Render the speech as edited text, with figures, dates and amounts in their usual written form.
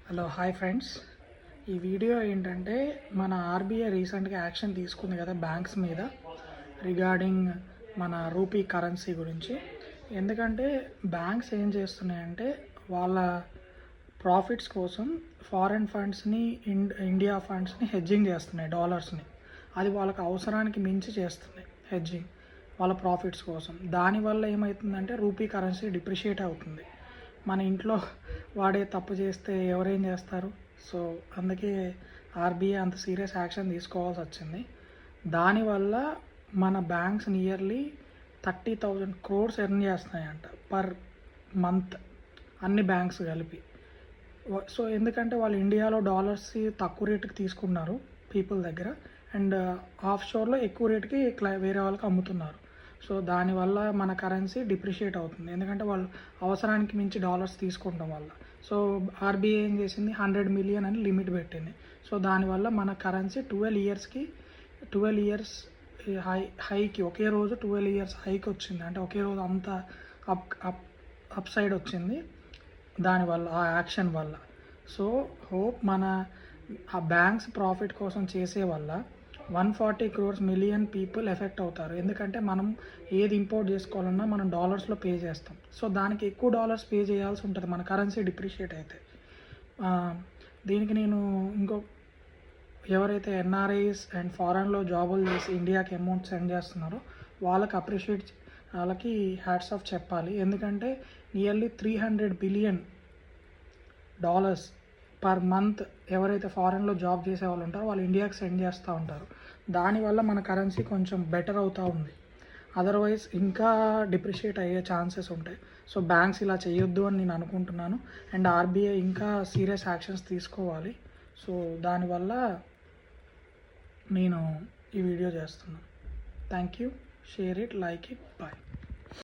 Hello hi friends. ఈ video ఏంటంటే మన ఆర్బీఐ రీసెంట్గా యాక్షన్ తీసుకుంది కదా బ్యాంక్స్ మీద రిగార్డింగ్ మన రూపీ కరెన్సీ గురించి. ఎందుకంటే బ్యాంక్స్ ఏం చేస్తున్నాయంటే వాళ్ళ ప్రాఫిట్స్ కోసం ఫారెన్ ఫండ్స్ని ఇండియా ఫండ్స్ని హెడ్జింగ్ చేస్తున్నాయి, డాలర్స్ని. అది వాళ్ళకి అవసరానికి మించి చేస్తున్నాయి హెడ్జింగ్ వాళ్ళ ప్రాఫిట్స్ కోసం. దానివల్ల ఏమవుతుందంటే రూపీ కరెన్సీ డిప్రిషియేట్ అవుతుంది. మన ఇంట్లో వాడే తప్పు చేస్తే ఎవరేం చేస్తారు? సో అందుకే ఆర్బీఐ అంత సీరియస్ యాక్షన్ తీసుకోవాల్సి వచ్చింది. దానివల్ల మన బ్యాంక్స్ నియర్లీ 30,000 crores ఎర్న్ చేస్తున్నాయంట పర్ మంత్, అన్ని బ్యాంక్స్ కలిపి. సో ఎందుకంటే వాళ్ళు ఇండియాలో డాలర్స్ తక్కువ రేటుకి తీసుకున్నారు పీపుల్ దగ్గర, అండ్ ఆఫ్ షోర్లో ఎక్కువ రేటుకి వేరే వాళ్ళకి అమ్ముతున్నారు. సో దానివల్ల మన కరెన్సీ డిప్రిషియేట్ అవుతుంది, ఎందుకంటే వాళ్ళు అవసరానికి మించి డాలర్స్ తీసుకోవడం వల్ల. సో ఆర్బీఐ ఏం చేసింది, 100 million అని లిమిట్ పెట్టింది. సో దానివల్ల మన కరెన్సీ 12 ఇయర్స్ హైకి ఒకే రోజు 12 years హైకి వచ్చింది. అంటే ఒకే రోజు అంత అప్ సైడ్ వచ్చింది దానివల్ల, ఆ యాక్షన్ వల్ల. సో హోప్ మన ఆ బ్యాంక్స్ ప్రాఫిట్ కోసం చేసే వల్ల 140 crores మిలియన్ పీపుల్ ఎఫెక్ట్ అవుతారు. ఎందుకంటే మనం ఏది ఇంపోర్ట్ చేసుకోవాలన్నా మనం డాలర్స్లో పే చేస్తాం. సో దానికి ఎక్కువ డాలర్స్ పే చేయాల్సి ఉంటుంది మన కరెన్సీ డిప్రిషియేట్ అయితే. దీనికి నేను ఎవరైతే ఎన్ఆర్ఐస్ అండ్ ఫారెన్లో జాబులు చేసి ఇండియాకి అమౌంట్ సెండ్ చేస్తున్నారో వాళ్ళకి హ్యాట్స్ ఆఫ్ చెప్పాలి. ఎందుకంటే నియర్లీ $300 billion పర్ మంత్ ఎవరైతే ఫారెన్లో జాబ్ చేసే వాళ్ళు ఉంటారో వాళ్ళు ఇండియాకి సెండ్ చేస్తూ ఉంటారు. దానివల్ల మన కరెన్సీ కొంచెం బెటర్ అవుతూ ఉంది. అదర్వైజ్ ఇంకా డిప్రిషియేట్ అయ్యే ఛాన్సెస్ ఉంటాయి. సో బ్యాంక్స్ ఇలా చేయొద్దు అని నేను అనుకుంటున్నాను. అండ్ ఆర్బీఐ ఇంకా సీరియస్ యాక్షన్స్ తీసుకోవాలి. సో దానివల్ల నేను ఈ వీడియో చేస్తున్నాను. Thank you. Share it, like it, bye.